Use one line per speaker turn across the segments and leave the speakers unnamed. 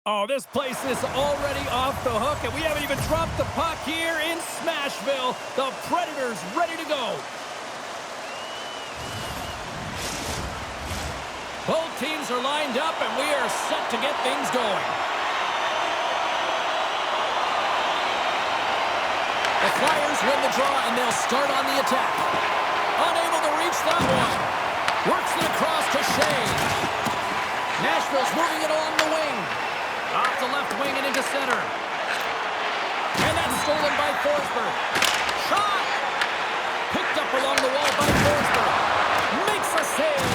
Oh, this place is already off the hook, and we haven't even dropped the puck here in Nashville. The Predators ready to go. Both teams are lined up, and we are set to get things going. The Flyers win the draw, and they'll start on the attack. Unable to reach that one. Works it across to Shea. Nashville's moving it along the wing. Off the left wing and into center. And that's stolen by Forsberg. Shot! Picked up along the wall by Forsberg. Makes a save.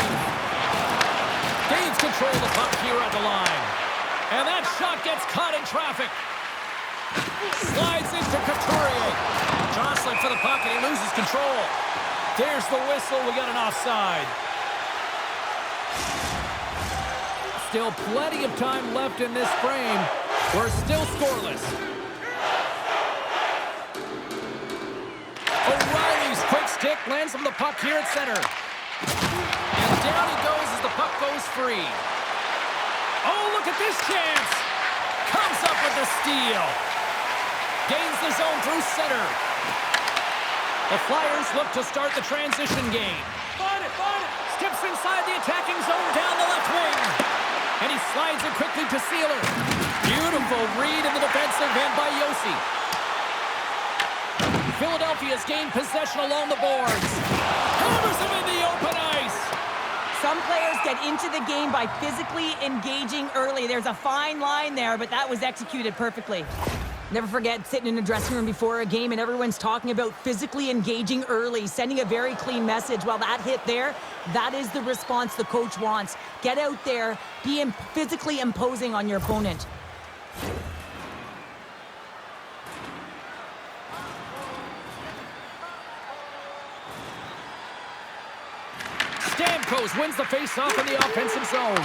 Gains control of the puck here at the line. And that shot gets caught in traffic. Slides into Couturier. Jostling for the puck and he loses control. There's the whistle. We got an offside. Still plenty of time left in this frame. We're still scoreless. O'Reilly's quick stick lands him the puck here at center. And down he goes as the puck goes free. Oh, look at this chance. Comes up with the steal. Gains the zone through center. The Flyers look to start the transition game. Steps inside the attacking zone down the left wing. And he slides it quickly to Sealer. Beautiful read in the defensive end by Yossi. Philadelphia's gained possession along the boards. Hammers him in the open ice.
Some players get into the game by physically engaging early. There's a fine line there, but that was executed perfectly. Never forget sitting in a dressing room before a game and everyone's talking about physically engaging early, sending a very clean message. Well, that hit there, that is the response the coach wants. Get out there, be physically imposing on your opponent.
Stamkos wins the faceoff in the offensive zone.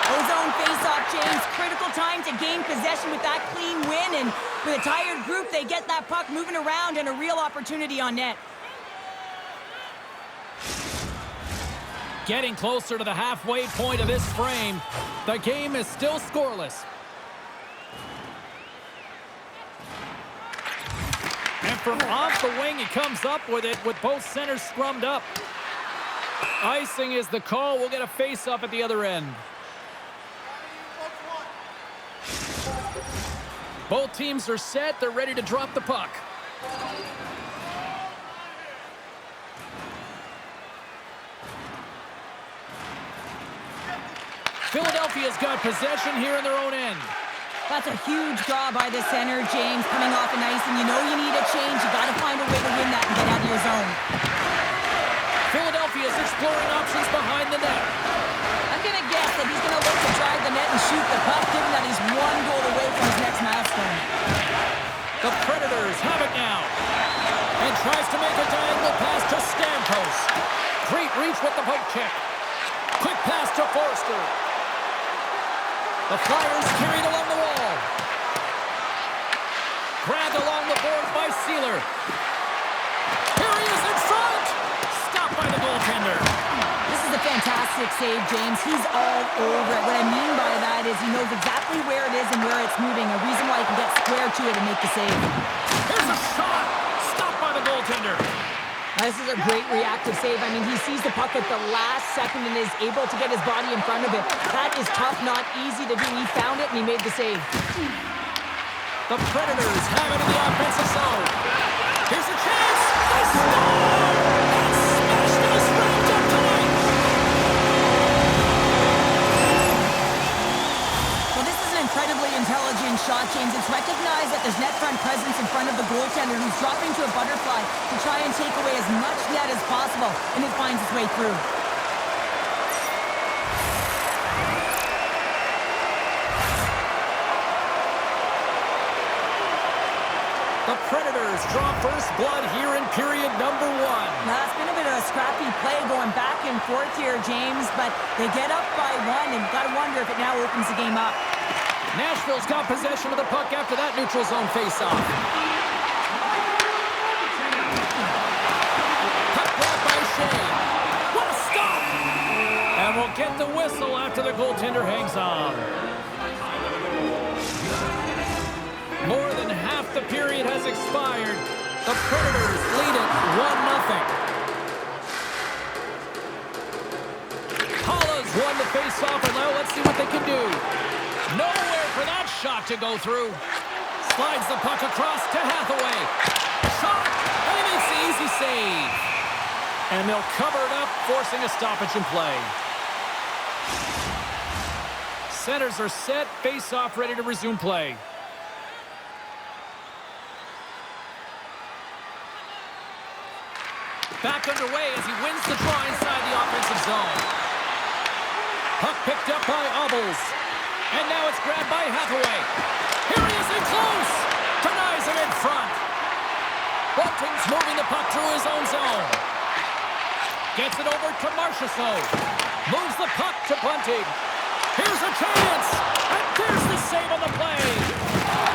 Ozone face-off, James. Critical time to gain possession with that clean win. And with a tired group, they get that puck moving around and a real opportunity on net.
Getting closer to the halfway point of this frame. The game is still scoreless. And from off the wing, he comes up with it with both centers scrummed up. Icing is the call. We'll get a face-off at the other end. Both teams are set. They're ready to drop the puck. Philadelphia's got possession here in their own end.
That's a huge draw by the center, James, coming off an ice, and you know you need a change. You got to find a way to win that and get out of your zone.
Philadelphia's exploring options behind the net.
I'm going to guess that he's going to look to drive the net and shoot the puck, given that he's one goal away from his next milestone.
The Predators have it now. And tries to make a diagonal pass to Stamkos. Great reach with the poke check. Quick pass to Forster. The Flyers carried along the wall. Grabbed along the boards by Sealer. Here he is in front. Stopped by the goaltender.
This is a fantastic save, James. He's all over it. What I mean by that is he knows exactly where it is and where it's moving. A reason why he can get square to it and make the save.
Here's a shot. Stopped by the goaltender.
This is a great reactive save. I mean, he sees the puck at the last second and is able to get his body in front of it. That is tough, not easy to do. He found it and he made the save.
The Predators have it in the offensive zone. Here's a chance. They score! That's smashed us wrapped up tonight.
Well, this is an incredibly intelligent shot, James. It's recognized that there's net front presence in front of the goaltender who's dropping to a butterfly to try and take away as much net as possible, and it finds its way through.
The Predators draw first blood here in period number 1.
Now, it's been a bit of a scrappy play going back and forth here, James, but they get up by 1, and got to wonder if it now opens the game up.
Nashville's got possession of the puck after that neutral zone faceoff. Puck brought by Shea. What a stop! And we'll get the whistle after the goaltender hangs on. More than half the period has expired. The Predators lead it 1-0. Holla's won the face-off, and now let's see what they can do. Nowhere for that shot to go through. Slides the puck across to Hathaway. Shot, and he makes the easy save. And they'll cover it up, forcing a stoppage in play. Centers are set, face-off ready to resume play. Back underway as he wins the draw inside the offensive zone. Puck picked up by Obels. And now it's grabbed by Hathaway. Here he is in close. Denies him in front. Bunting's moving the puck through his own zone. Gets it over to Marchessault. Moves the puck to Bunting. Here's a chance. And there's the save on the play.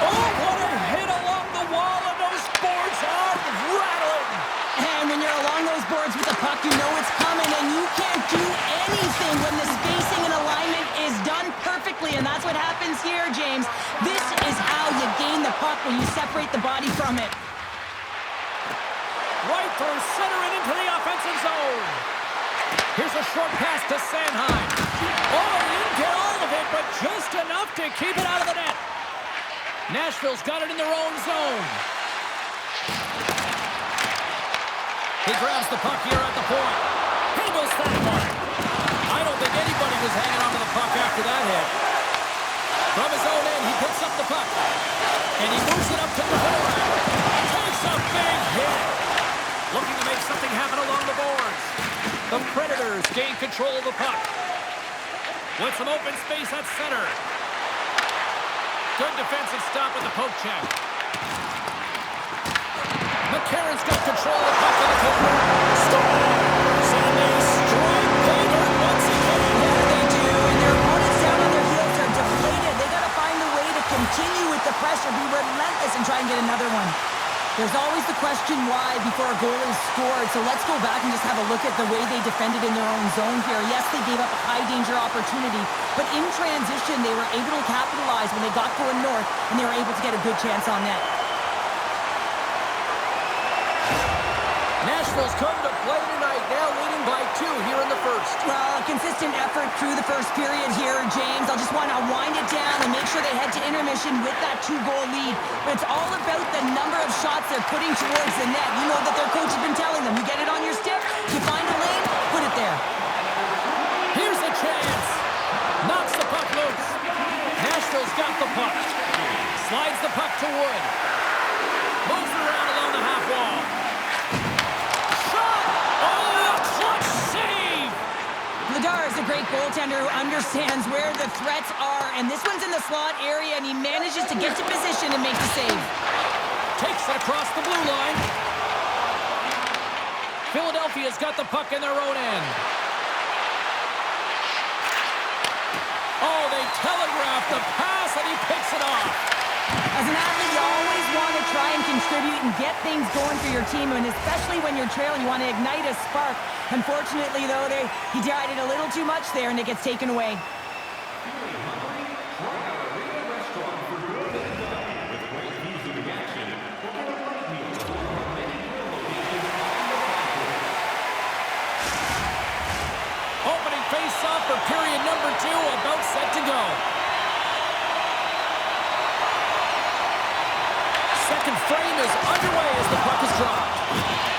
Oh, what a hit along the wall, and those boards are rattling.
And when you're along those boards with the puck, you know it's coming, and you can't do anything when the spacing and alignment is done perfectly, and that's what happens here, James. This is how you gain the puck, when you separate the body from it.
Right through center and into the offensive zone. Here's a short pass to Sanheim. Oh, he didn't get all of it, but just enough to keep it out of the net. Nashville's got it in their own zone. He grabs the puck here at the point. Handles that one. I don't think anybody was hanging on to the puck after that hit. From his own end, he picks up the puck. And he moves it up to Dvorak. Takes a big hit. Looking to make something happen along the boards. The Predators gain control of the puck. With some open space at center. Good defensive stop with the poke check. McCarron's got control of the puck in the corner. Scores! And they strike Bader once again.
Yeah, they do. And their opponents down on their heels are deflated. They got to find a way to continue with the pressure, be relentless, and try and get another one. There's always the question why before a goal is scored. So let's go back and just have a look at the way they defended in their own zone here. Yes, they gave up a high-danger opportunity, but in transition, they were able to capitalize when they got going north, and they were able to get a good chance on net.
Nashville's come to play tonight, now leading by 2 here in the first.
Well, a consistent effort through the first period here, James. I'll just want to wind it down and make sure they head to intermission with that 2-goal lead. But it's all about the number of shots they're putting towards the net. You know that their coach has been telling them, you get it on your stick, you find a lane, put it there.
Here's a chance. Knocks the puck loose. Nashville's got the puck. Slides the puck to Wood. Moves it around along the half wall.
Vladar is a great goaltender who understands where the threats are, and this one's in the slot area, and he manages to get to position and make the save.
Takes it across the blue line. Philadelphia's got the puck in their own end. Oh, they telegraph the pass, and he picks it off.
As an athlete, you always want to try and contribute and get things going for your team, and especially when you're trailing, you want to ignite a spark. Unfortunately, though, he tried it a little too much there, and it gets taken away.
Opening face-off for period number 2, about set to go. Second frame is underway as the puck is dropped.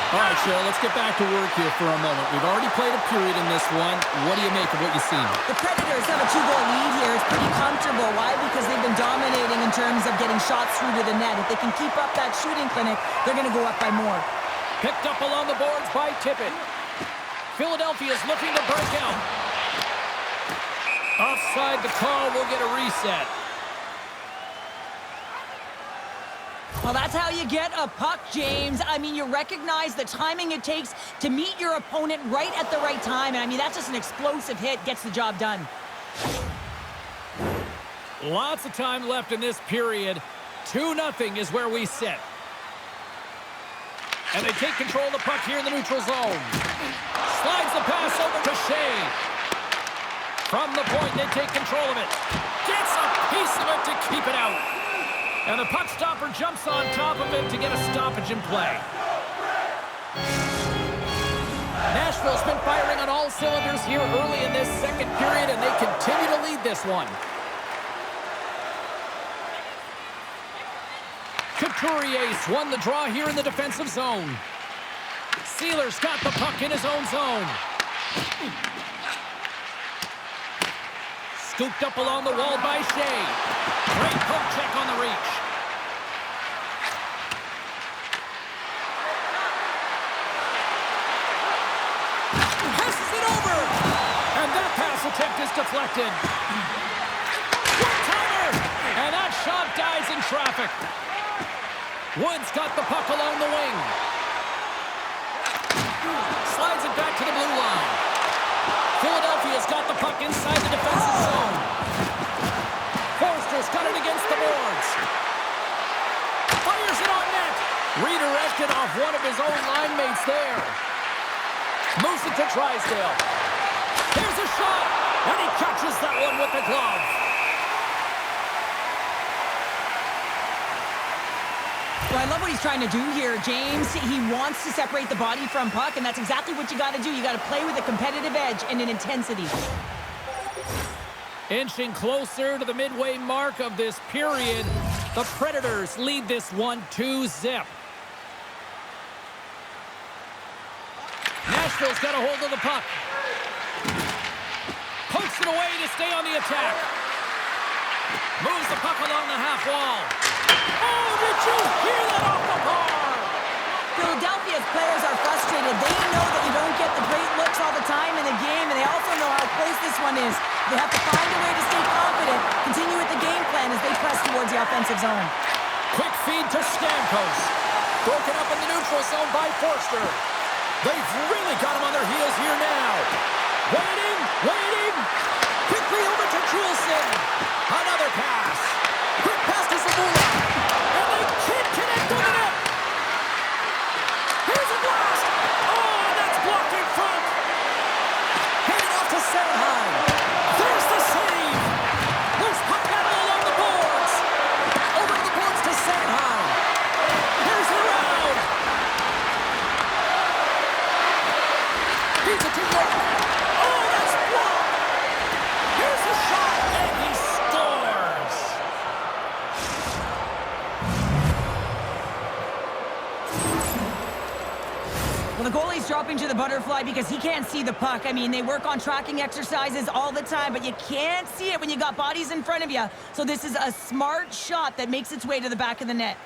All right, Cheryl, let's get back to work here for a moment. We've already played a period in this one. What do you make of what you've seen?
The Predators have a 2-goal lead here. It's pretty comfortable. Why? Because they've been dominating in terms of getting shots through to the net. If they can keep up that shooting clinic, they're going to go up by more.
Picked up along the boards by Tippett. Philadelphia's looking to break out. Offside the call, will get a reset.
Well, that's how you get a puck, James. I mean, you recognize the timing it takes to meet your opponent right at the right time. And I mean, that's just an explosive hit, gets the job done.
Lots of time left in this period. 2-0 is where we sit. And they take control of the puck here in the neutral zone. Slides the pass over to Shea. From the point, they take control of it. Gets a piece of it to keep it out. And the puck stopper jumps on top of it to get a stoppage in play. Nashville's been firing on all cylinders here early in this second period, and they continue to lead this one. Couturier's won the draw here in the defensive zone. Sealer's got the puck in his own zone. Scooped up along the wall by Shea. Great poke check on the reach. Passes it over. And that pass attempt is deflected. One-timer. And that shot dies in traffic. Woods got the puck along the wing. Slides it back to the blue line. Philadelphia's got the puck inside the defensive zone. Forster's got it against the boards. Fires it on net. Redirected off one of his own line mates there. Moves it to Drysdale. Here's a shot. And he catches that one with the glove.
Well, I love what he's trying to do here, James. He wants to separate the body from puck, and that's exactly what you got to do. You got to play with a competitive edge and an intensity.
Inching closer to the midway mark of this period, the Predators lead this one 2-0. Nashville's got a hold of the puck. Pokes it away to stay on the attack. Moves the puck along the half wall. Oh, did you hear that off the bar?
Philadelphia's players are frustrated. They know that you don't get the great looks all the time in the game, and they also know how close this one is. They have to find a way to stay confident, continue with the game plan as they press towards the offensive zone.
Quick feed to Stamkos. Broken up in the neutral zone by Forster. They've really got him on their heels here now. Waiting. Quickly over to Juleson. Another pass. Quick pass to Zabula. And they can't connect on the net. Here's a blast. Oh, and that's blocked in front. Handed off to Sanheim. There's the save. Loose puck battle along the boards. Over to the boards to Sanheim. Here's the round. He's a two-goal. Oh, that's blocked. Here's a shot, and he scores.
Well, the goalie's dropping to the butterfly because he can't see the puck. I mean, they work on tracking exercises all the time, but you can't see it when you got bodies in front of you. So this is a smart shot that makes its way to the back of the net.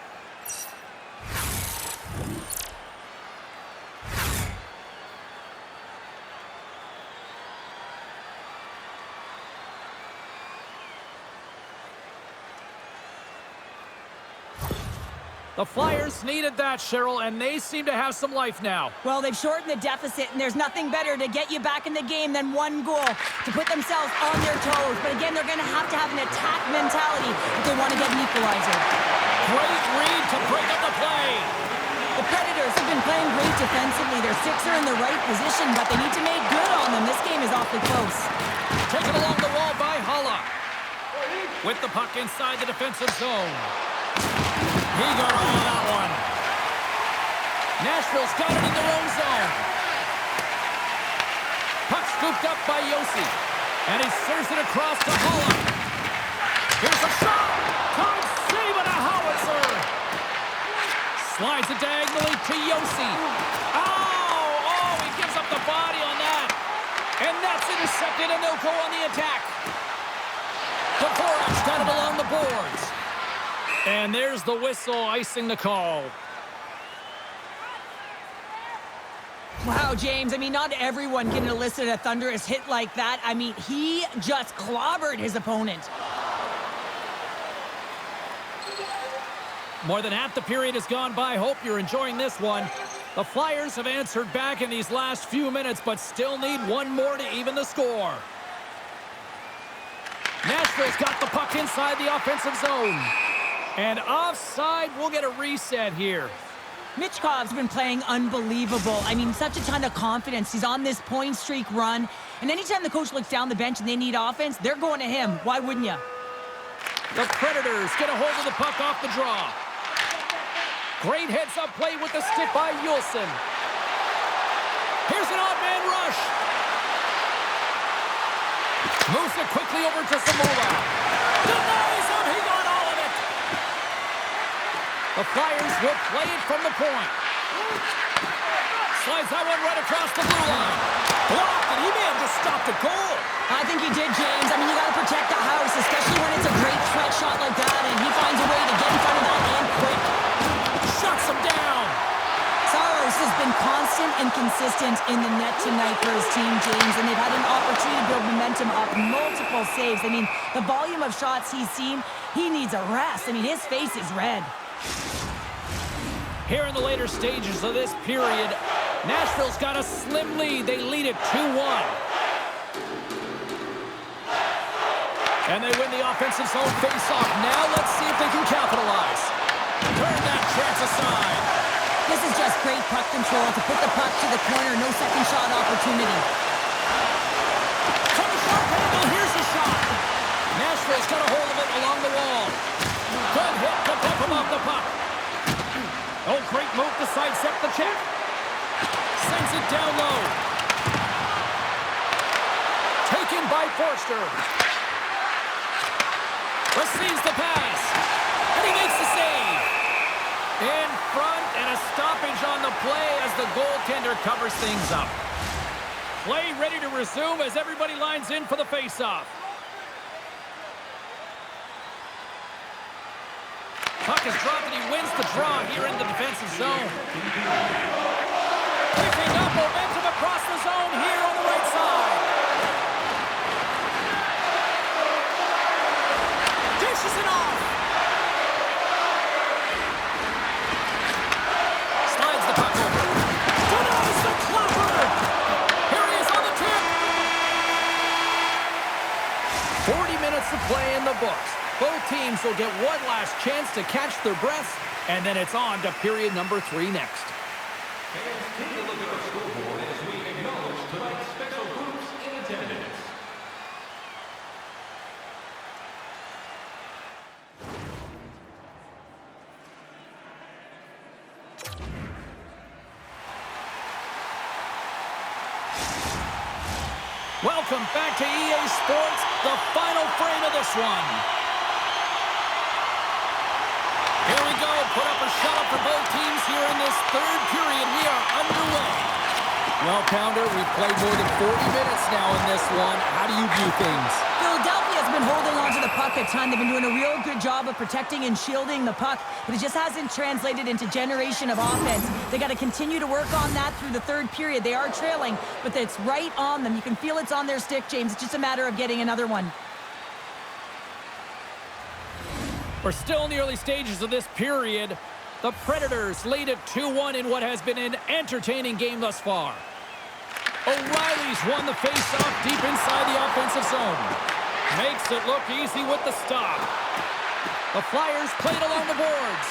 The Flyers needed that, Cheryl, and they seem to have some life now.
Well, they've shortened the deficit, and there's nothing better to get you back in the game than one goal to put themselves on their toes. But again, they're going to have an attack mentality if they want to get an equalizer.
Great read to break up the play.
The Predators have been playing great defensively. Their sticks are in the right position, but they need to make good on them. This game is awfully close.
Taken along the wall by Holla. With the puck inside the defensive zone. He got all of that one. Nashville's got it in their own zone. Puck scooped up by Yossi. And he serves it across to Holla. Here's a shot. Time save and a howitzer. Slides it diagonally to Yossi. Oh, he gives up the body on that. And that's intercepted, and they'll go on the attack. Dvorak's got it along the boards. And there's the whistle, icing the call.
Wow, James, I mean, not everyone can elicit a thunderous hit like that. I mean, he just clobbered his opponent.
More than half the period has gone by. Hope you're enjoying this one. The Flyers have answered back in these last few minutes, but still need one more to even the score. Nashville's got the puck inside the offensive zone. And offside, we'll get a reset here.
Mitchkov's been playing unbelievable. I mean, such a ton of confidence. He's on this point streak run. And anytime the coach looks down the bench and they need offense, they're going to him. Why wouldn't you?
The Predators get a hold of the puck off the draw. Great heads-up play with the stick by Yulson. Here's an odd man rush. Moves it quickly over to Samula. Denies him. He got all of it. The Flyers will play it from the point. Slides that one right across the blue line. Blocked, and he may have just stopped a goal.
I think he did, James. I mean, you got to protect the house, especially when it's a great threat shot like that, and he finds a way to get in front of that and quick.
Shuts him down.
Saros has been constant and consistent in the net tonight for his team, James, and they've had an opportunity to build momentum up, multiple saves. I mean, the volume of shots he's seen, he needs a rest. I mean, his face is red.
Here in the later stages of this period, Nashville's got a slim lead. They lead it 2-1. And they win the offensive zone face-off. Now let's see if they can capitalize. Turn that chance aside.
This is just great puck control to put the puck to the corner. No second shot opportunity.
From the short angle, here's the shot. Nashville's got a hold of it along the wall. Good hit to pump him off the puck. Oh, great move to sidestep the check. Sends it down low. Taken by Forster. Receives the pass. And he makes the save. In front, and a stoppage on the play as the goaltender covers things up. Play ready to resume as everybody lines in for the face-off. Puck is dropped and he wins the draw here in the defensive zone. Picking up momentum across the zone here on the right side. Dishes it off. Slides the puck over. Denies the clapper. Here he is on the tip. 40 minutes to play in the books. Both teams will get one last chance to catch their breaths, and then it's on to period number 3 next.
Fans, take a look at our scoreboard as we acknowledge tonight's special groups in attendance.
Welcome back to EA Sports, the final frame of this one. Here we go. Put up or shut up for both teams here in this third period. We are underway. Well, Pounder, we've played more than 40 minutes now in this one. How do you view things?
Philadelphia's been holding on to the puck a ton. They've been doing a real good job of protecting and shielding the puck, but it just hasn't translated into generation of offense. They got to continue to work on that through the third period. They are trailing, but it's right on them. You can feel it's on their stick, James. It's just a matter of getting another one.
We're still in the early stages of this period. The Predators lead it 2-1 in what has been an entertaining game thus far. O'Reilly's won the face-off deep inside the offensive zone. Makes it look easy with the stop. The Flyers played along the boards.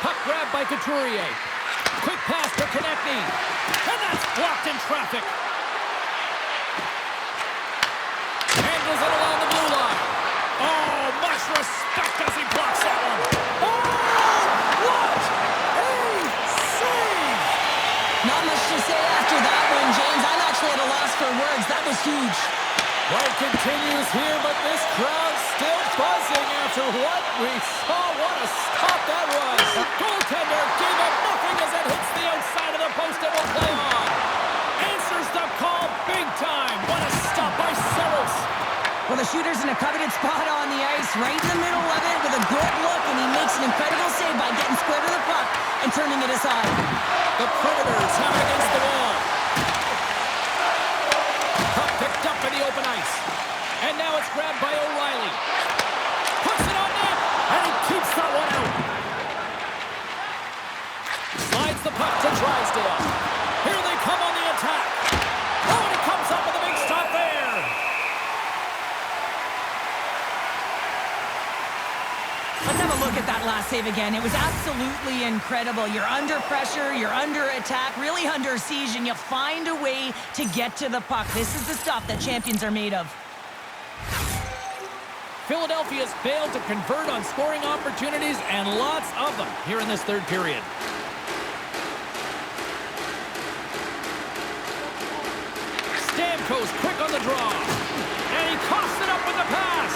Puck grab by Couturier. Quick pass to Konechny. And that's blocked in traffic. Handles it along the blue line. Oh, much respect as he blocks that one. Oh, what a save!
Not much to say after that one, James. I'm actually at a loss for words. That was huge.
Play continues here, but this crowd's still buzzing after what we saw. What a stop that was. The goaltender gave up nothing as it hits the outside of the post and will play on. Answers the call big time. What a stop by Saros.
Well, the shooter's in a coveted spot on the ice, right in the middle of it with a good look, and he makes an incredible save by getting square to the puck and turning it aside.
The Predators have it against the wall. Puck picked up in the open ice. And now it's grabbed by O'Reilly. Puts it on net, and he keeps that one out. Slides the puck to Drysdale. Here they come on the attack. Oh, and he comes up with a big stop there.
Let's have a look at that last save again. It was absolutely incredible. You're under pressure, you're under attack, really under siege, and you find a way to get to the puck. This is the stuff that champions are made of.
Philadelphia's failed to convert on scoring opportunities, and lots of them here in this third period. Stamkos quick on the draw, and he coughs it up with the pass.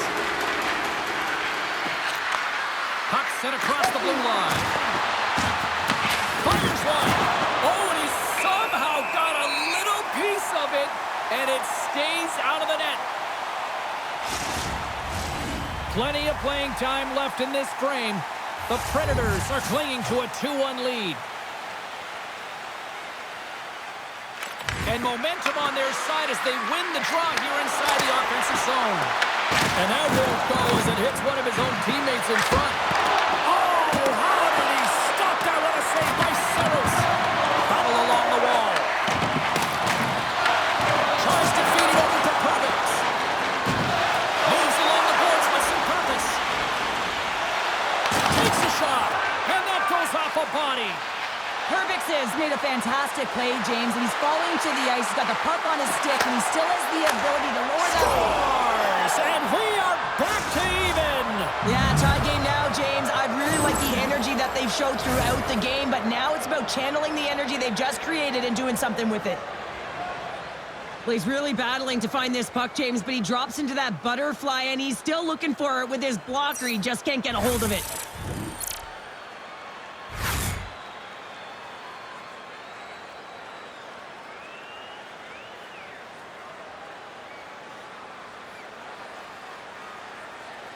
Puck sent across the blue line. Fires one. Oh, and he somehow got a little piece of it, and it stays out of the net. Plenty of playing time left in this frame. The Predators are clinging to a 2-1 lead. And momentum on their side as they win the draw here inside the offensive zone. And that won't go as it hits one of his own teammates in front. Oh, how did he stop that? What a save by Settles. Battle along the wall. Tries to feed it over to Purvis. Moves along the boards with some purpose. Takes a shot. And that goes off a body.
Herbix has made a fantastic play, James, and he's falling to the ice. He's got the puck on his stick, and he still has the ability to lower that.
Scores! And we are back to even!
Yeah, tie game now, James. I really like the energy that they've showed throughout the game, but now it's about channeling the energy they've just created and doing something with it. Well, he's really battling to find this puck, James, but he drops into that butterfly, and he's still looking for it with his blocker. He just can't get a hold of it.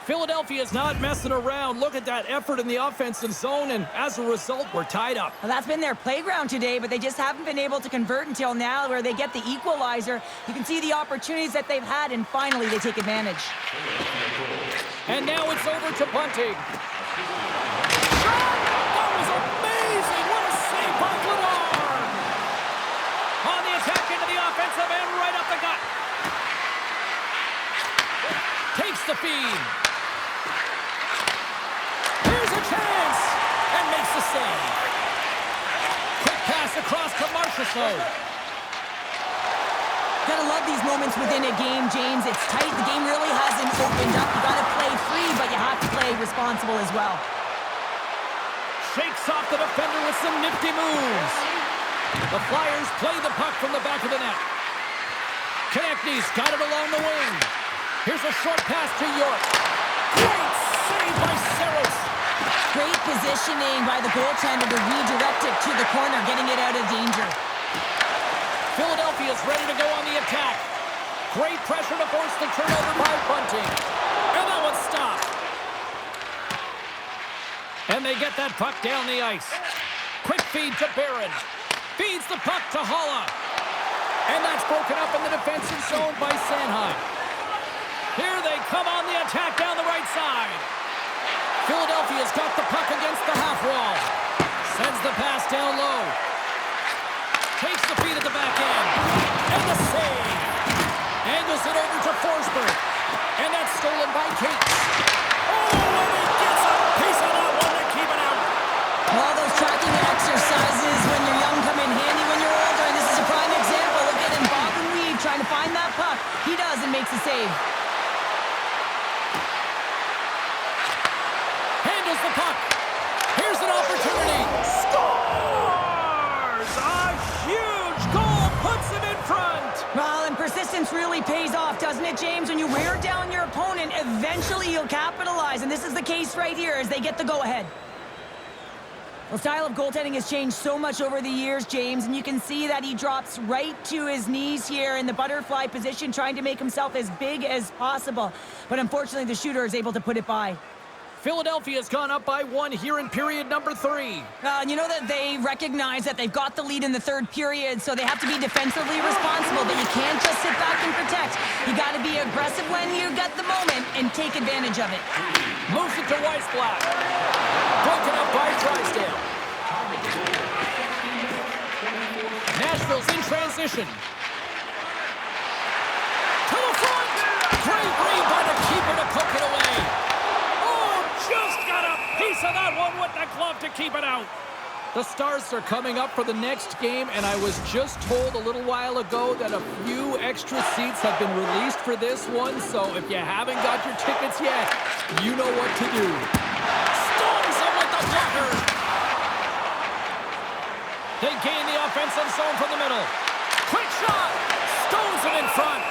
Philadelphia's not messing around. Look at that effort in the offensive zone, and as a result, we're tied up.
Well, that's been their playground today, but they just haven't been able to convert until now where they get the equalizer. You can see the opportunities that they've had, and finally they take advantage.
And now it's over to Bunting. Shot! That was amazing! What a save by Glenarm! On the attack into the offensive end, right up the gut. Takes the feed. Here's a chance! And makes the save. Quick pass across to Marchessault.
Gotta love these moments within a game, James. It's tight. The game really hasn't opened up. You gotta play free, but you have to play responsible as well.
Shakes off the defender with some nifty moves. The Flyers play the puck from the back of the net. Konechny's got it along the wing. Here's a short pass to York. Great save by Saros.
Great positioning by the goaltender to redirect it to the corner, getting it out of danger.
Philadelphia's ready to go on the attack. Great pressure to force the turnover by Bunting. And that one's stopped. And they get that puck down the ice. Quick feed to Barron. Feeds the puck to Holla. And that's broken up in the defensive zone by Sanheim. Here they come on the attack down the right side. Philadelphia's got the puck against the half wall. Sends the pass down low. Takes the feed at the back end. And the save. Angles it over to Forsberg. And that's stolen by Cates. Oh, and he gets a piece of that one to keep it out.
All those tracking exercises when you're young come in handy when you're older, and this is a prime example. Look at him, bob and weave, trying to find that puck. He does and makes a save.
Handles the puck. Here's an opportunity. Scores! A huge goal puts him in front.
Well, and persistence really pays off, doesn't it, James? When you wear down your opponent, eventually you'll capitalize, and this is the case right here as they get the go-ahead. The style of goaltending has changed so much over the years, James, and you can see that he drops right to his knees here in the butterfly position, trying to make himself as big as possible. But unfortunately, the shooter is able to put it by.
Philadelphia's gone up by 1 here in period number 3.
You know that they recognize that they've got the lead in the third period, so they have to be defensively responsible, but you can't just sit back and protect. You got to be aggressive when you got the moment and take advantage of it.
Moves it to Weissblatt. Broken up by Drysdale. Nashville's in transition. To the front! Great read by the keeper to poke it away. Oh, just got keep it out. The Stars are coming up for the next game, and I was just told a little while ago that a few extra seats have been released for this one, so if you haven't got your tickets yet, you know what to do. Stones him with the blocker. They gain the offensive zone from the middle. Quick shot. Stones him in front.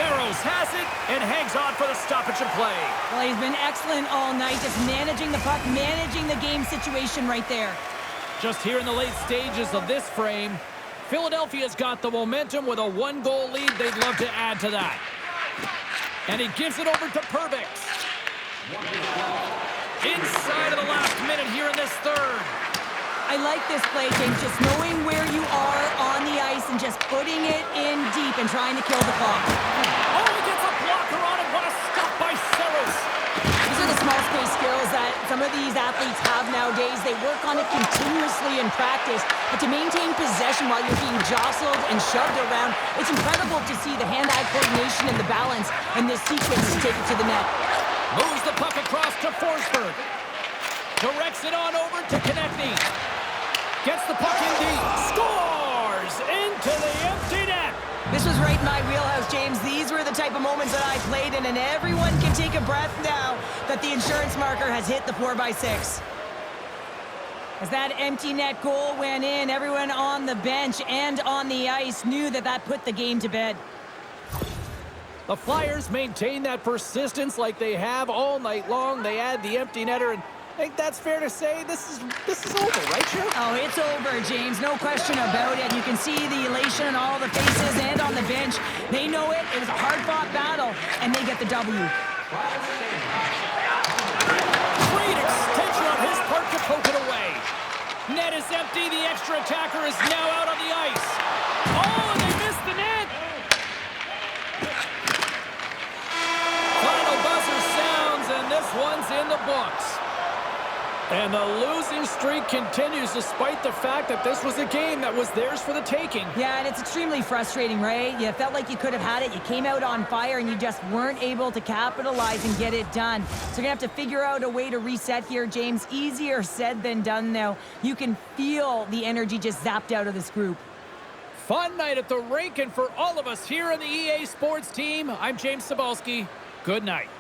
Saros has it and hangs on for the stoppage of play.
Well, he's been excellent all night, just managing the puck, managing the game situation right there.
Just here in the late stages of this frame, Philadelphia's got the momentum with a one-goal lead. They'd love to add to that. And he gives it over to Perbix. Inside of the last minute here in this third.
I like this play, James, just knowing where you are on the ice and just putting it in deep and trying to kill the clock.
Oh, he gets a blocker on it. What a stop by Saros.
These are the small space skills that some of these athletes have nowadays. They work on it continuously in practice, but to maintain possession while you're being jostled and shoved around, it's incredible to see the hand-eye coordination and the balance in this sequence to take it to the net.
Moves the puck across to Forsberg. Directs it on over to Konechny. Gets the puck in deep. Scores into the empty net.
This was right in my wheelhouse, James. These were the type of moments that I played in, and everyone can take a breath now that the insurance marker has hit the 4x6. As that empty net goal went in, everyone on the bench and on the ice knew that that put the game to bed.
The Flyers maintain that persistence like they have all night long. They add the empty netter, and I think that's fair to say. This is over, right, Sheriff?
Oh, it's over, James. No question about it. You can see the elation on all the faces and on the bench. They know it. It was a hard-fought battle, and they get the W.
Great extension on his part to poke it away. Net is empty. The extra attacker is now out on the ice. Oh, and they missed the net. Final buzzer sounds, and this one's in the books. And the losing streak continues despite the fact that this was a game that was theirs for the taking.
Yeah, and it's extremely frustrating, right? You felt like you could have had it. You came out on fire, and you just weren't able to capitalize and get it done. So you're going to have to figure out a way to reset here, James. Easier said than done now. You can feel the energy just zapped out of this group.
Fun night at the rink, and for all of us here on the EA Sports team, I'm James Cybulski. Good night.